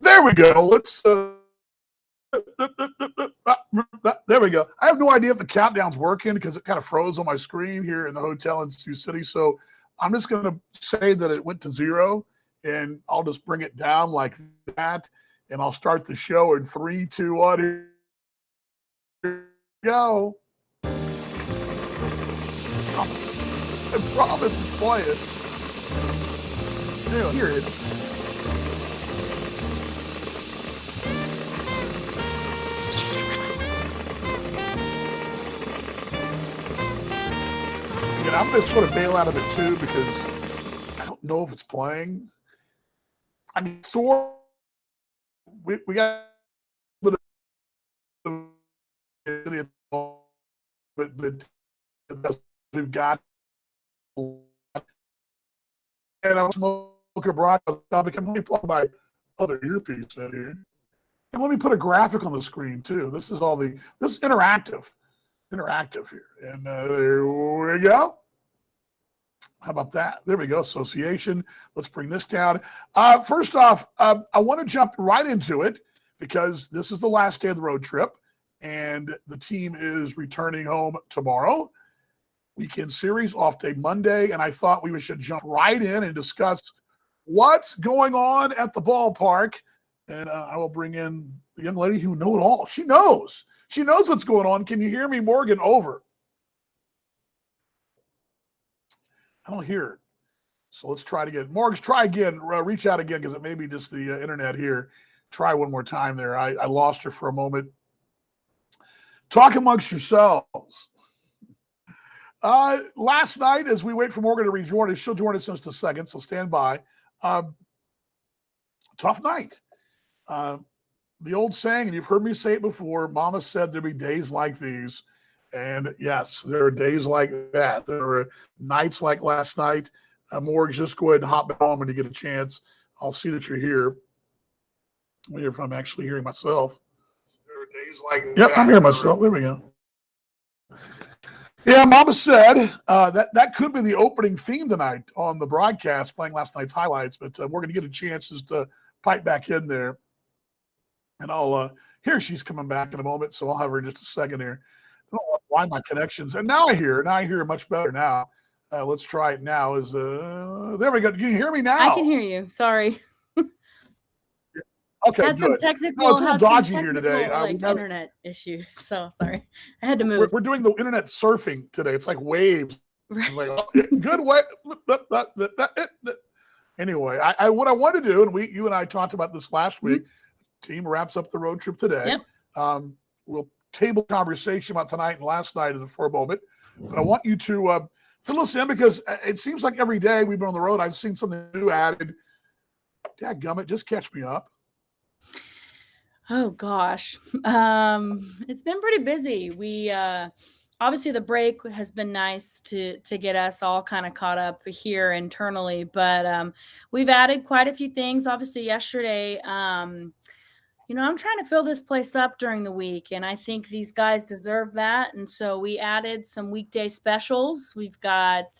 There we go. Let's. There we go. I have no idea if the countdown's working because it kind of froze on my screen here in the hotel in Sioux City. So I'm just going to say that it went to 0, and I'll just bring it down like that, and I'll start the show in 3, 2, 1. Here we go. I promise it's playing. Here it is. Again, I'm going to sort of bail out of it too because I don't know if it's playing. I mean, we got a little bit of, but we've got. And I was smoking a broadcast. I'll become plugged my other earpiece in here. And let me put a graphic on the screen too. This is this is interactive here. And there we go. How about that? There we go. Association. Let's bring this down. First off, I want to jump right into it because this is the last day of the road trip and the team is returning home tomorrow. Weekend series, off day Monday, and I thought we should jump right in and discuss what's going on at the ballpark. And I will bring in the young lady who knows it all. She knows what's going on. Can you hear me, Morgan? Over. I don't hear it. So let's try it again. Morgan, try again. Reach out again because it may be just the internet here. Try one more time there. I lost her for a moment. Talk amongst yourselves. Last night, as we wait for Morgan to rejoin us, she'll join us in just a second, so stand by. Tough night. The old saying, and you've heard me say it before, Mama said there'd be days like these. And yes, there are days like that. There are nights like last night. Morgan, just go ahead and hop on when you get a chance. I'll see that you're here. Let me hear if I'm actually hearing myself. There are days like that. Yep, I'm hearing myself. There we go. Yeah, Mama said that could be the opening theme tonight on the broadcast, playing last night's highlights. But we're going to get a chance just to pipe back in there. And I'll here she's coming back in a moment, so I'll have her in just a second here. I don't know why my connections. And now I hear much better now. Let's try it now. There we go. Can you hear me now? I can hear you. Sorry. Okay, had some good. technical, No, it's a little dodgy here today. Internet issues. So sorry, I had to move. We're doing the internet surfing today. It's like waves. Right. It's like good way. Anyway, what I want to do, and you and I talked about this last week. Team wraps up the road trip today. Yep. We'll table conversation about tonight and last night for a moment. But I want you to fill us in because it seems like every day we've been on the road, I've seen something new added. Dadgummit, just catch me up. Oh gosh. It's been pretty busy. We obviously the break has been nice to get us all kind of caught up here internally, but we've added quite a few things. Obviously yesterday, I'm trying to fill this place up during the week, and I think these guys deserve that. And so we added some weekday specials. We've got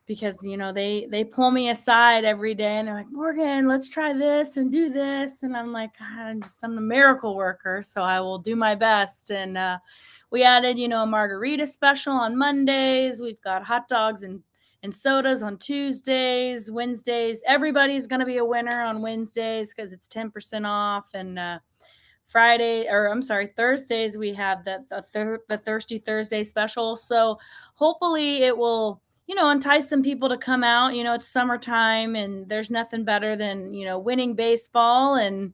because they pull me aside every day and they're like, Morgan, let's try this and do this, and I'm like, I'm a miracle worker, so I will do my best. And we added a margarita special on Mondays. We've got hot dogs and sodas on Tuesdays. Wednesdays, everybody's going to be a winner on Wednesdays because it's 10% off. And Thursdays we have the Thirsty Thursday special. So hopefully it will entice some people to come out. It's summertime and there's nothing better than, winning baseball and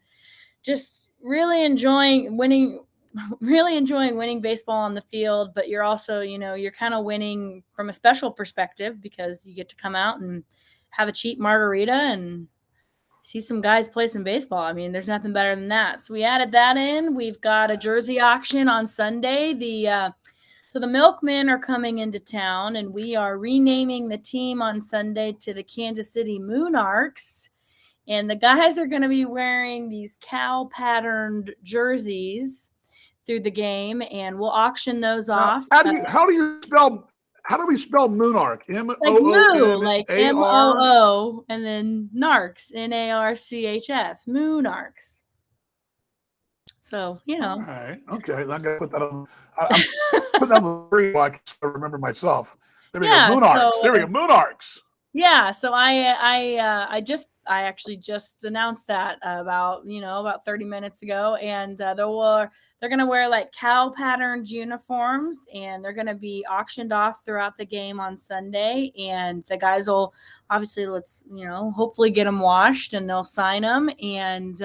just really enjoying winning baseball on the field. But you're also, you're kind of winning from a special perspective because you get to come out and have a cheap margarita and see some guys play some baseball. I mean, there's nothing better than that. So we added that in. We've got a jersey auction on Sunday. So the Milkmen are coming into town, and we are renaming the team on Sunday to the Kansas City Monarchs. And the guys are going to be wearing these cow-patterned jerseys through the game, and we'll auction those off. How do you spell How do we spell Monarch? Like moo, like Moonar. MOO, and then Narcs, NARCHS, Moonarchs. So, All right. Okay. I'm gonna put that on. I'm putting that on the screen so I can remember myself. There we go. yeah. Moonarchs. So, There we go. Moonarchs. yeah. So I actually just announced that about 30 minutes ago, and they're gonna wear like cow patterned uniforms, and they're gonna be auctioned off throughout the game on Sunday, and the guys will obviously hopefully get them washed, and they'll sign them, and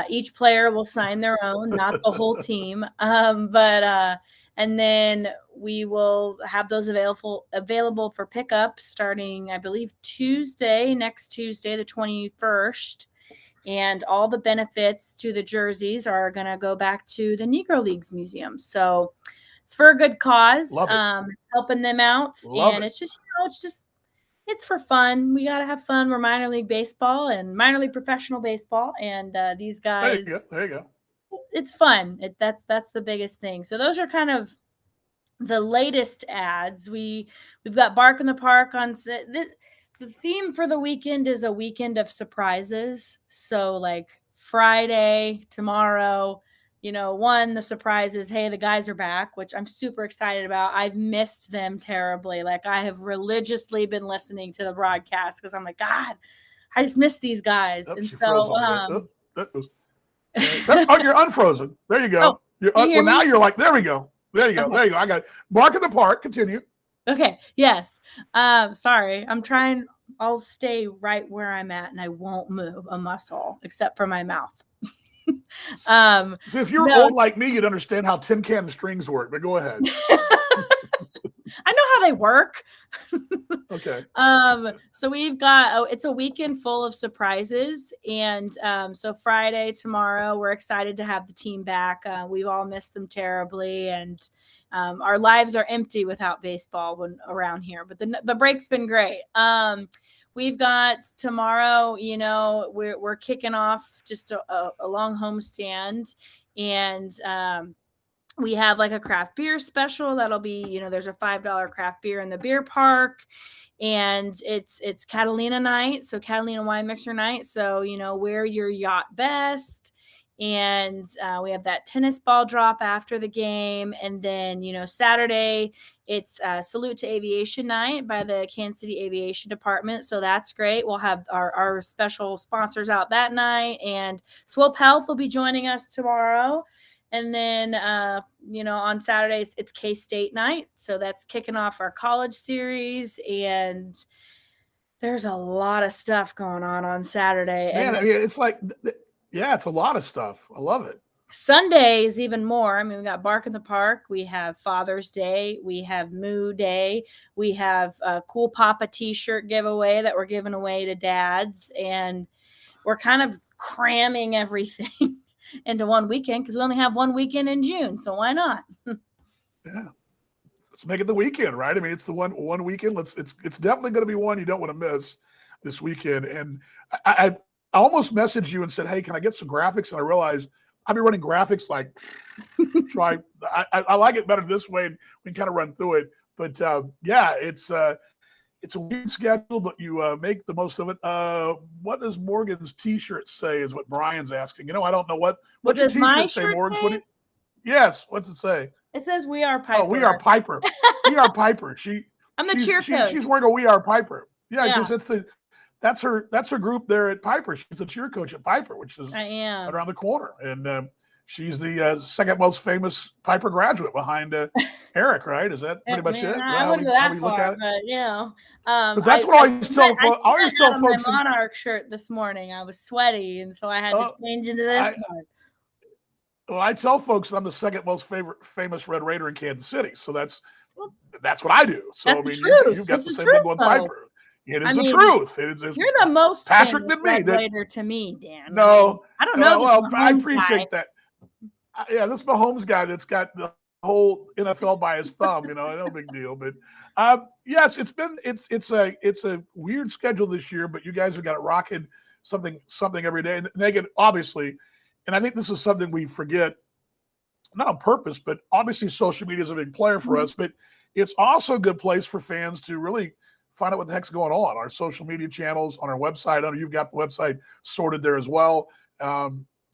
each player will sign their own, not the whole team. And then we will have those available for pickup starting, I believe, next Tuesday, the 21st. And all the benefits to the jerseys are going to go back to the Negro Leagues Museum. So it's for a good cause. Love it. It's helping them out. Love And it. it's for fun. We got to have fun. We're minor league baseball and minor league professional baseball. And these guys, There you go. it's fun. That's the biggest thing. So those are kind of the latest ads. We've got Bark in the Park on the theme for the weekend is a weekend of surprises. So like Friday, tomorrow, the surprise is, hey, the guys are back, which I'm super excited about. I've missed them terribly. Like I have religiously been listening to the broadcast because I'm like, God, I just miss these guys. Oh, and she so froze on me. You're unfrozen. There you go. you now me? you're like, there we go. There you go. Okay. There you go. I got it. Bark in the Park. Continue. Okay. Yes. Sorry. I'm trying. I'll stay right where I'm at and I won't move a muscle except for my mouth. So if you're old like me, you'd understand how tin can strings work, but go ahead. I know how they work. Okay. So we've got, it's a weekend full of surprises. And so Friday, tomorrow, we're excited to have the team back. We've all missed them terribly. And our lives are empty without baseball around here, but the break's been great. We've got tomorrow, we're kicking off just a long homestand, and we have like a craft beer special that'll be, there's a $5 craft beer in the beer park, and it's Catalina night, so Catalina wine mixer night. So wear your yacht best. And we have that tennis ball drop after the game. And then, Saturday, it's Salute to Aviation Night by the Kansas City Aviation Department. So that's great. We'll have our special sponsors out that night. And Swope Health will be joining us tomorrow. And then, on Saturdays, it's K-State night. So that's kicking off our college series. And there's a lot of stuff going on Saturday. Man, and it's like, yeah, it's a lot of stuff. I love it. Sunday is even more. I mean, we got Bark in the Park. We have Father's Day. We have Moo Day. We have a Cool Papa t-shirt giveaway that we're giving away to dads. And we're kind of cramming everything into one weekend because we only have one weekend in June. So why not? Yeah. Let's make it the weekend, right? I mean, it's the one weekend. It's definitely going to be one you don't want to miss this weekend. And I almost messaged you and said, hey, can I get some graphics? And I realized I'll be running graphics like try. I like it better this way. And we can kind of run through it. But yeah, it's a weird schedule, but you make the most of it. What does Morgan's t-shirt say is what Brian's asking. I don't know what your t-shirt say, Morgan. Yes, what's it say? It says We Are Piper. Oh, We Are Piper. We Are Piper. I'm the cheer coach. She's wearing a We Are Piper. Yeah, because that's her group there at Piper. She's the cheer coach at Piper, which is right around the corner. And she's the second most famous Piper graduate behind Eric, right? Is that pretty much it? I wouldn't go that far, but that's what I always tell folks. I always tell folks. My Monarch shirt this morning. I was sweaty, and so I had to change into this one. Well, I tell folks I'm the second most famous Red Raider in Kansas City, so that's what I do. So that's the truth. You've got the same thing with Piper. It is the truth. You're the most Patrick than me. Red Raider to me, Dan. No, I don't know. Well, I appreciate that. Yeah, this Mahomes guy that's got the whole NFL by his thumb. No big deal. But yes, it's a weird schedule this year, but you guys have got it rocking something every day. And they get obviously, and I think this is something we forget not on purpose, but obviously social media is a big player for Mhm. us, but it's also a good place for fans to really find out what the heck's going on. Our social media channels, on our website. I know you've got the website sorted there as well.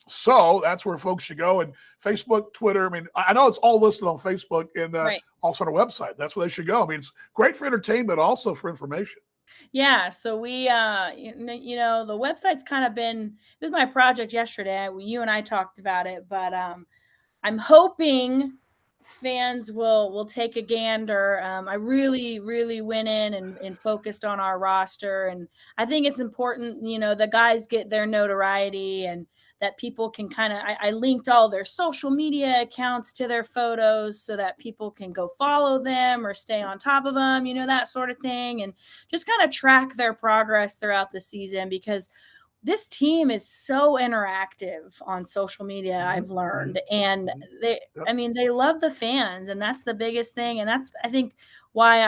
So that's where folks should go. And Facebook, Twitter. I mean, I know it's all listed on Facebook and Right. also on our website. That's where they should go. I mean, it's great for entertainment, also for information. Yeah, so we the website's kind of been, this is my project yesterday. You and I talked about it, but I'm hoping fans will take a gander. I really went in and focused on our roster, and I think it's important, the guys get their notoriety and that people can kind of. I linked all their social media accounts to their photos so that people can go follow them or stay on top of them, that sort of thing, and just kind of track their progress throughout the season because this team is so interactive on social media, I've learned. And they love the fans, and that's the biggest thing. And that's, I think, why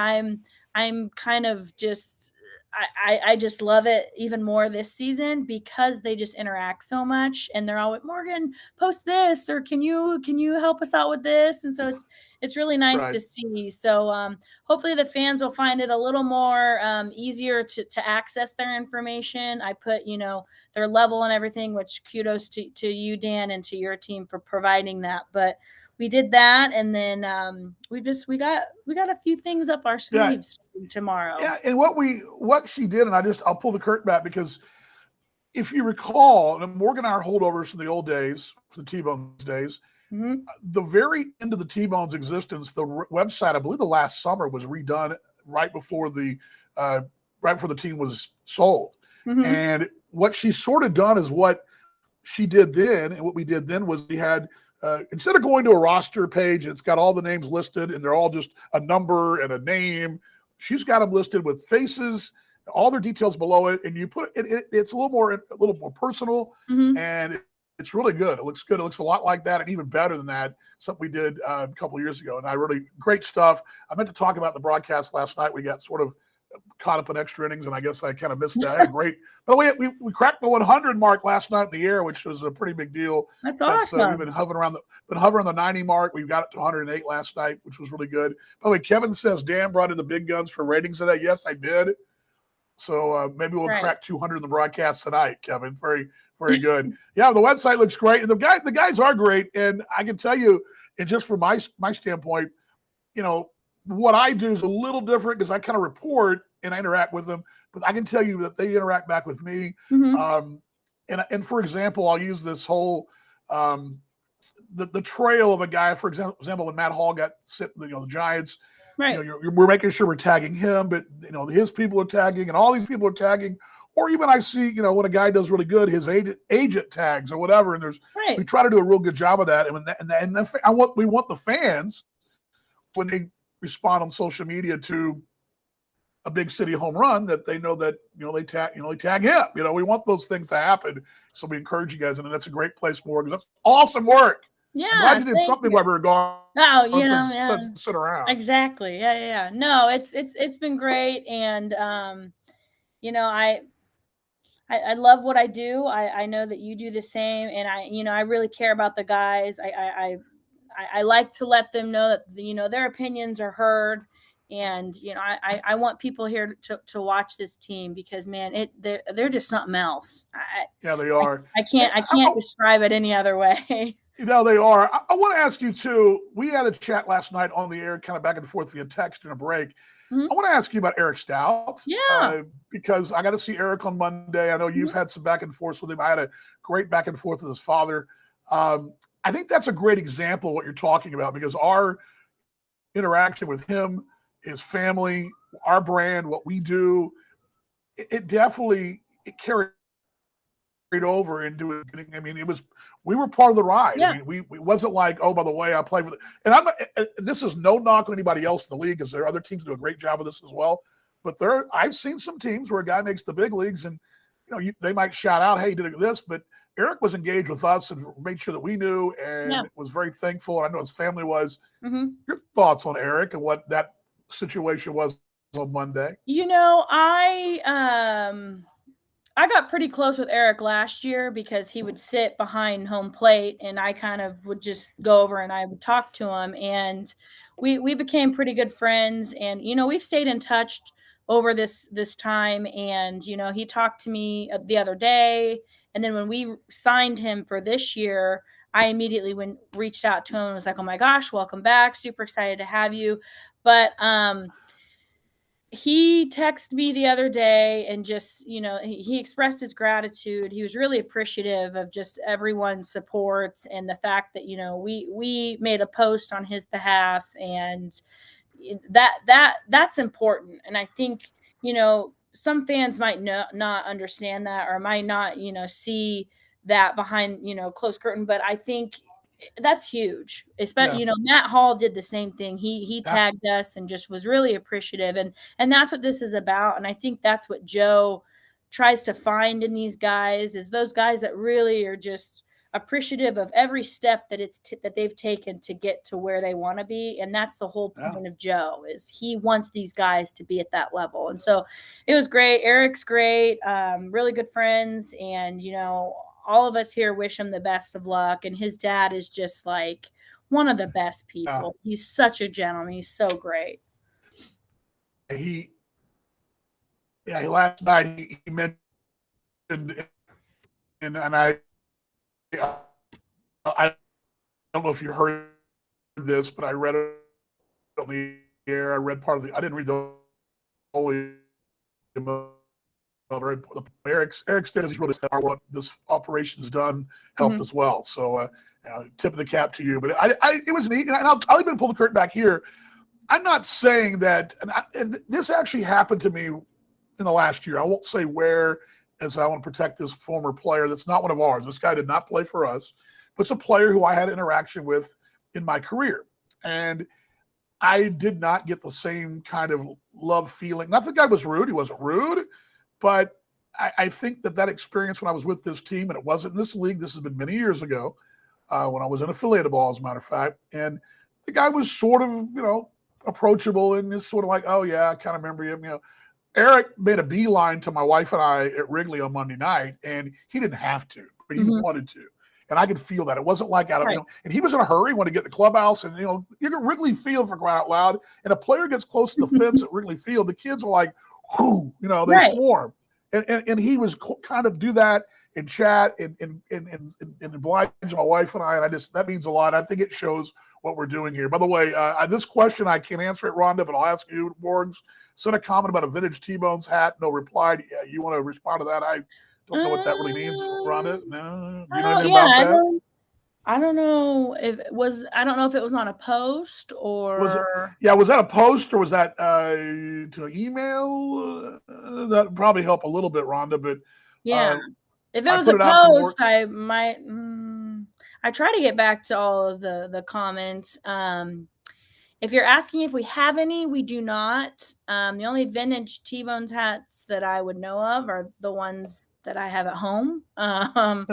I'm kind of just, I just love it even more this season because they just interact so much, and they're always, Morgan, post this, or can you help us out with this? And so it's really nice to see. So hopefully the fans will find it a little more easier to access their information. I put, their level and everything, which kudos to you, Dan, and to your team for providing that. But we did that, and then we got a few things up our sleeves tomorrow. Yeah, and what she did, and I'll pull the curtain back because if you recall, and Morgan and I are holdovers from the old days, from the T-Bones days. Mm-hmm. The very end of the T-Bones existence, the website, I believe the last summer, was redone right before the team was sold. Mm-hmm. And what she sort of done is what she did then, and what we did then was we had instead of going to a roster page and it's got all the names listed and they're all just a number and a name, she's got them listed with faces, all their details below it, and you put it's a little more personal, Mm-hmm. and it's really good. It looks good. It looks a lot like that, and even better than that. Something we did a couple of years ago, and great stuff. I meant to talk about the broadcast last night. We got sort of caught up in extra innings, and I guess I kind of missed that. I had a great. But we cracked the 100 mark last night in the air, which was a pretty big deal. That's awesome. We've been hovering around the 90 mark. We got it to 108 last night, which was really good. By the way, Kevin says Dan brought in the big guns for ratings today. Yes, I did. So maybe we'll crack 200 in the broadcast tonight, Kevin. Very, very good. Yeah, the website looks great, and the guys are great. And I can tell you, and just from my standpoint, what I do is a little different because I kind of report and I interact with them. But I can tell you that they interact back with me. Mm-hmm. And for example, I'll use this whole the trail of a guy. For example, when Matt Hall got sent, the Giants. Right. We're making sure we're tagging him, but his people are tagging, and all these people are tagging. Or even I see, when a guy does really good, his agent tags or whatever, and we try to do a real good job of that. We want the fans, when they respond on social media to a big city home run, that they know that they tag him. We want those things to happen. So we encourage you guys, and that's a great place for it. That's awesome work. Yeah, I'm glad you did something while we were gone. Oh, sit around. Exactly. Yeah. No, it's been great, and I love what I do. I know that you do the same, and I really care about the guys. I like to let them know that their opinions are heard, and I want people here to watch this team because, man, they're just something else. Yeah, they are. I can't describe it any other way. They are. I want to ask you too. We had a chat last night on the air, kind of back and forth via text in a break. Mm-hmm. I want to ask you about Eric Stout. Yeah. Because I got to see Eric on Monday. I know you've had some back and forth with him. I had a great back and forth with his father. I think that's a great example of what you're talking about, because our interaction with him, his family, our brand, what we do, it definitely carried over into it. I mean, we were part of the ride. Yeah. I mean, it wasn't like, oh, by the way, I played with it. And this is no knock on anybody else in the league, because there are other teams that do a great job of this as well. But I've seen some teams where a guy makes the big leagues, and they might shout out, "Hey, you did this," but Eric was engaged with us and made sure that we knew, and was very thankful. And I know his family was. Mm-hmm. Your thoughts on Eric and what that situation was on Monday? I got pretty close with Eric last year because he would sit behind home plate and I kind of would just go over and I would talk to him, and we became pretty good friends, and we've stayed in touch over this time, and he talked to me the other day, and then when we signed him for this year, I immediately reached out to him and was like, "Oh my gosh, welcome back. Super excited to have you." But he texted me the other day and just, he expressed his gratitude. He was really appreciative of just everyone's support and the fact that, we made a post on his behalf, and that's important. And I think, some fans might not understand that, or might not, see that behind, closed curtain, but I think that's huge. Especially, Yeah, Matt Hall did the same thing. He yeah, tagged us and just was really appreciative, and that's what this is about. And I think that's what Joe tries to find in these guys, is those guys that really are just appreciative of every step that that they've taken to get to where they want to be. And that's the whole yeah. point of Joe, is he wants these guys to be at that level. And so it was great. Eric's great, really good friends, and all of us here wish him the best of luck. And his dad is just like one of the best Yeah. people. He's such a gentleman. He's so great. He, last night he mentioned, and I don't know if you heard this, but I read it on the air. I read part of the. I didn't read the whole email. Eric's status is really what this operation's done helped as well. So tip of the cap to you. But it was neat, and I'll even pull the curtain back here. I'm not saying that, and this actually happened to me in the last year. I won't say where, as I want to protect this former player that's not one of ours. This guy did not play for us, but it's a player who I had interaction with in my career. And I did not get the same kind of love feeling. Not that the guy was rude. He wasn't rude, but I think that experience when I was with this team, and it wasn't in this league, this has been many years ago, when I was in affiliated ball, as a matter of fact, and the guy was sort of, approachable and just sort of like, oh yeah, I kind of remember him. Eric made a beeline to my wife and I at Wrigley on Monday night, and he didn't have to, but he wanted to. And I could feel that. It wasn't like out of, Right. and he was in a hurry, wanted to get the clubhouse, and, you can Wrigley Field, for crying out loud, and a player gets close to the fence at Wrigley Field, the kids are like, whoo, they Right. swarm. And he was kind of do that and chat and oblige my wife and I, and that means a lot. I think it shows what we're doing here. By the way, this question, I can't answer it, Rhonda, but I'll ask you, Borgs. Sent a comment about a vintage T-Bones hat. No reply. Yeah, you want to respond to that? I don't know what that really means, Rhonda. No, do you know anything about that? I don't know if it was. I don't know if it was on a post Was it? or. Yeah, was that a post or was that to an email? That would probably help a little bit, Rhonda. But Yeah. If it I was put a it out to more. post, I might. I try to get back to all of the comments. If you're asking if we have any, we do not. The only vintage T-Bones hats that I would know of are the ones that I have at home. But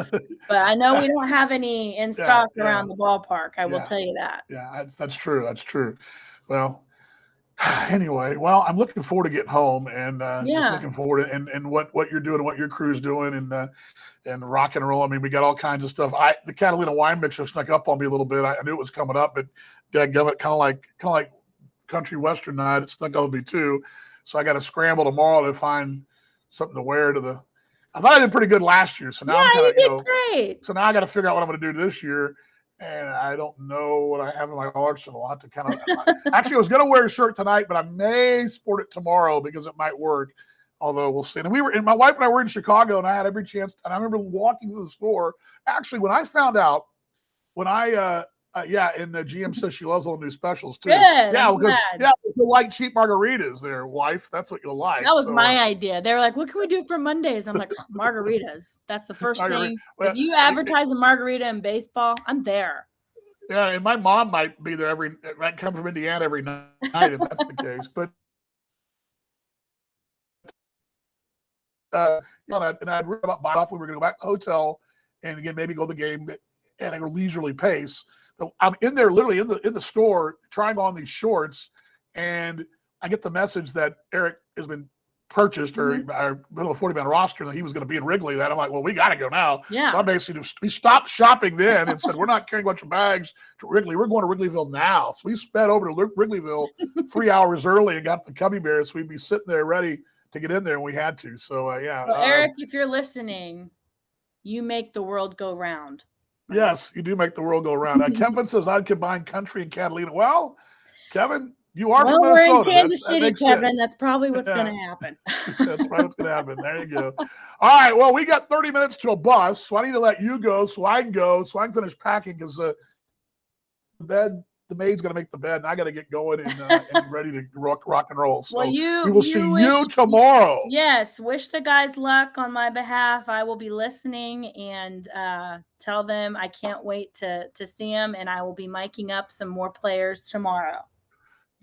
I know we don't have any in stock around the ballpark. I will tell you that. Yeah, that's true. That's true. Well, anyway, I'm looking forward to getting home and just looking forward to and what you're doing and what your crew's doing and rock and roll. I mean, we got all kinds of stuff. The Catalina wine mixer snuck up on me a little bit. I knew it was coming up, but dadgummit, kind of like country western night, it snuck up on me too. So I got to scramble tomorrow to find something to wear to the. I thought I did pretty good last year, so now I'm kind of you did great. So now I got to figure out what I'm going to do this year. And I don't know what I have in my arsenal. I'll have to kind of actually I was gonna wear a shirt tonight, but I may sport it tomorrow because it might work. Although we'll see. And my wife and I were in Chicago, and I had every chance. And I remember walking to the store. Actually, when I found out, and the GM says she loves all the new specials too. Good. Yeah, because you'll like cheap margaritas there, wife. That's what you'll like. That was my idea. They were like, "What can we do for Mondays?" I'm like, "Margaritas. That's the first thing. If you advertise a margarita in baseball, I'm there." Yeah, and my mom might be there might come from Indiana every night if that's the case. But and I'd read about off. We were going to go back to the hotel and again maybe go to the game at a leisurely pace. But I'm in there, literally in the store, trying on these shorts, and I get the message that Eric has been purchased or middle of the 40-man roster that he was going to be in Wrigley. That I'm like, well, we got to go now. Yeah. So I basically we stopped shopping then and said, we're not carrying a bunch of bags to Wrigley. We're going to Wrigleyville now. So we sped over to Wrigleyville 3 hours early and got the Cubby Bears. So we'd be sitting there ready to get in there, and we had to. So yeah. Well, Eric, if you're listening, you make the world go round. Right? Yes, you do make the world go round. Kevin says I'd combine country and Catalina. Well, Kevin, you are from Minnesota. We're in Kansas City, Kevin. That's probably what's going to happen. That's probably what's going to happen. There you go. All right. Well, we got 30 minutes to a bus, so I need to let you go so I can finish packing because the maid's going to make the bed, and I got to get going and ready to rock and roll. So well, we will see you tomorrow. Yes. Wish the guys luck on my behalf. I will be listening and tell them I can't wait to see them, and I will be miking up some more players tomorrow.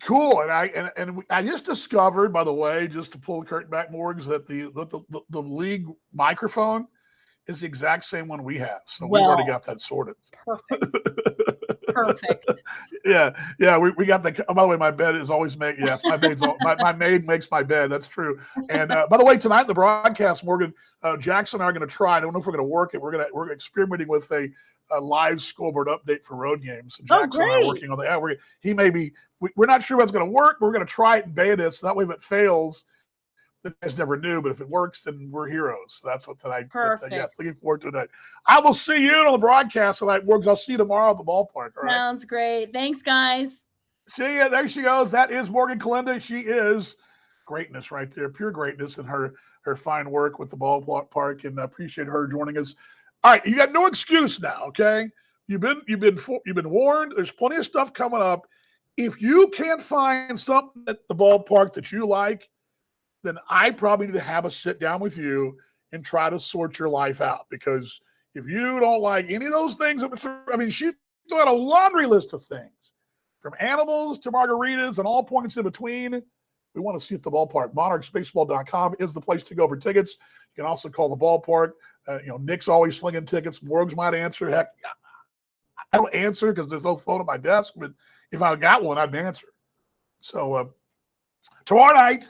Cool, and I just discovered, by the way, just to pull the curtain back, Morgs, that the league microphone is the exact same one we have. So we've already got that sorted. Perfect. Yeah. We got the. Oh, by the way, my bed is always made. Yes, my maid makes my bed. That's true. And by the way, tonight in the broadcast, Morgan, Jackson and I are going to try. I don't know if we're going to work it. We're experimenting with a live scoreboard update for road games. Jackson and I are working on that. We're not sure what's going to work. But we're going to try it and beta it. So that way, if it fails, the guys never knew. But if it works, then we're heroes. So that's what tonight. Perfect. Yes, looking forward to tonight. I will see you on the broadcast tonight, Morgs. I'll see you tomorrow at the ballpark. Sounds great. Thanks, guys. See ya. There she goes. That is Morgan Kalinda. She is greatness right there, pure greatness in her fine work with the ballpark, and I appreciate her joining us. All right, you got no excuse now, okay? You've been warned. There's plenty of stuff coming up. If you can't find something at the ballpark that you like, then I probably need to have a sit down with you and try to sort your life out. Because if you don't like any of those things, she got a laundry list of things, from animals to margaritas and all points in between. We want to see at the ballpark. MonarchsBaseball.com is the place to go for tickets. You can also call the ballpark. Nick's always slinging tickets. Morgs might answer. Heck, I don't answer because there's no phone at my desk, but if I got one, I'd answer. So tomorrow night,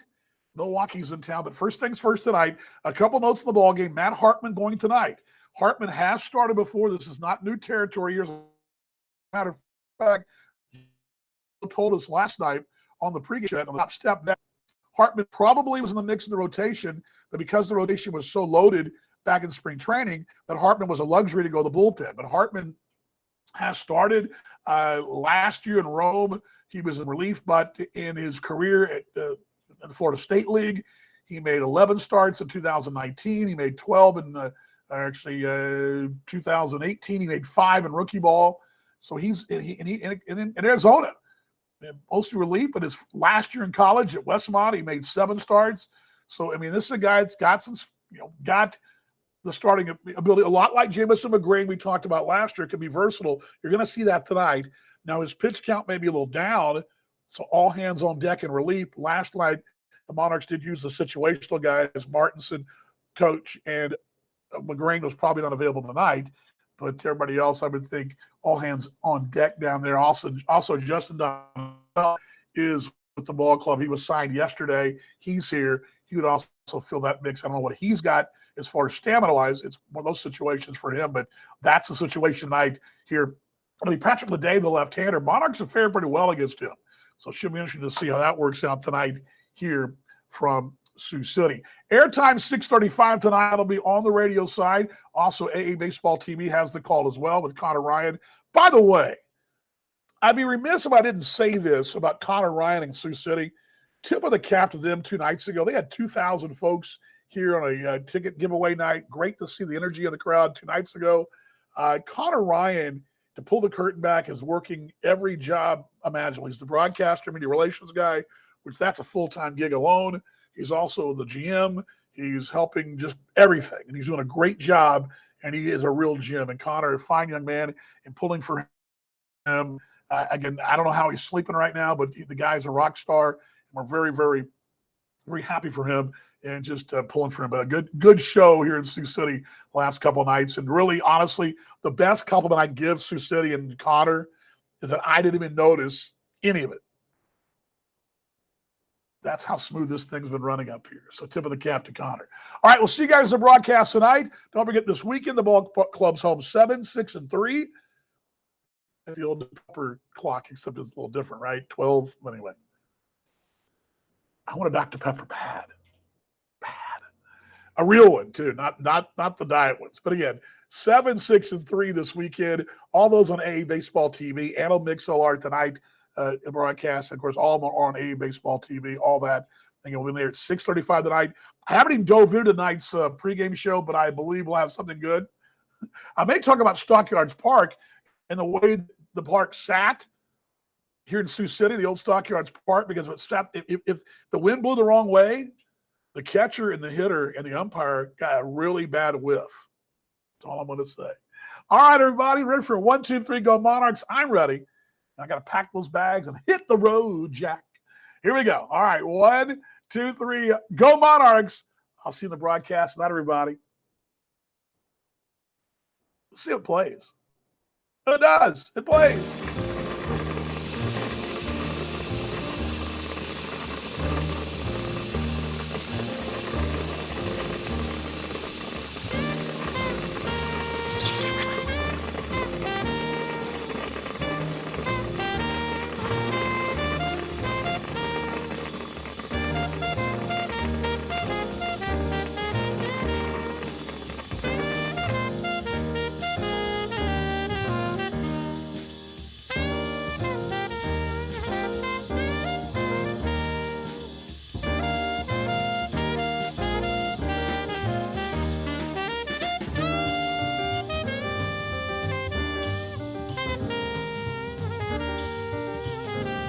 Milwaukee's in town. But first things first tonight, a couple notes in the ball game. Matt Hartman going tonight. Hartman has started before. This is not new territory. Here's a matter of fact, told us last night on the pregame chat on the top step that Hartman probably was in the mix of the rotation, but because the rotation was so loaded back in spring training, that Hartman was a luxury to go to the bullpen. But Hartman has started last year in Rome. He was in relief, but in his career at the Florida State League, he made 11 starts in 2019. He made 12 in 2018. He made 5 in rookie ball. So he's in Arizona, mostly relief, but his last year in college at Westmont, he made 7 starts. So, this is a guy that's got some, got the starting ability, a lot like Jamison McGrane we talked about last year, can be versatile. You're going to see that tonight. Now, his pitch count may be a little down, so all hands on deck in relief. Last night, the Monarchs did use the situational guys, Martinson, coach, and McGrane was probably not available tonight, but everybody else, I would think, all hands on deck down there. Also Justin Donnell is with the ball club. He was signed yesterday. He's here. He would also fill that mix. I don't know what he's got as far as stamina-wise. It's one of those situations for him, but that's the situation tonight here. Patrick Leday, the left-hander, Monarchs have fared pretty well against him. So it should be interesting to see how that works out tonight here from Sioux City. Airtime 6:35 tonight. It'll be on the radio side. Also, AA Baseball TV has the call as well with Connor Ryan. By the way, I'd be remiss if I didn't say this about Connor Ryan and Sioux City. Tip of the cap to them 2 nights ago. They had 2,000 folks here on a ticket giveaway night. Great to see the energy of the crowd 2 nights ago. Connor Ryan, to pull the curtain back, is working every job imaginable. He's the broadcaster, media relations guy, which that's a full-time gig alone. He's also the GM. He's helping just everything, and he's doing a great job, and he is a real gem. And Connor, a fine young man, and pulling for him. Again, I don't know how he's sleeping right now, but the guy's a rock star, and we're very, very, very happy for him and just pulling for him. But a good show here in Sioux City the last couple of nights. And really, honestly, the best compliment I give Sioux City and Connor is that I didn't even notice any of it. That's how smooth this thing's been running up here. So tip of the cap to Connor. All right, we'll see you guys in the broadcast tonight. Don't forget this weekend, the ball club's home 7, 6, and 3. The old upper clock, except it's a little different, right? 12. Anyway. I want a Dr. Pepper bad. A real one, too, not the diet ones. But again, 7, 6, and 3 this weekend. All those on AA Baseball TV. Anno Mixlr tonight broadcast. And of course, all of them are on AA Baseball TV. All that. I think we'll be there at 6:35 tonight. I haven't even dove into tonight's pregame show, but I believe we'll have something good. I may talk about Stockyards Park and the way the park sat here in Sioux City, the old Stockyards Park, because if the wind blew the wrong way, the catcher and the hitter and the umpire got a really bad whiff. That's all I'm going to say. All right, everybody, ready for 1, 2, 3, go Monarchs? I'm ready. I got to pack those bags and hit the road, Jack. Here we go. All right, 1, 2, 3, go Monarchs. I'll see you in the broadcast. Not everybody. Let's see if it plays. It does. It plays.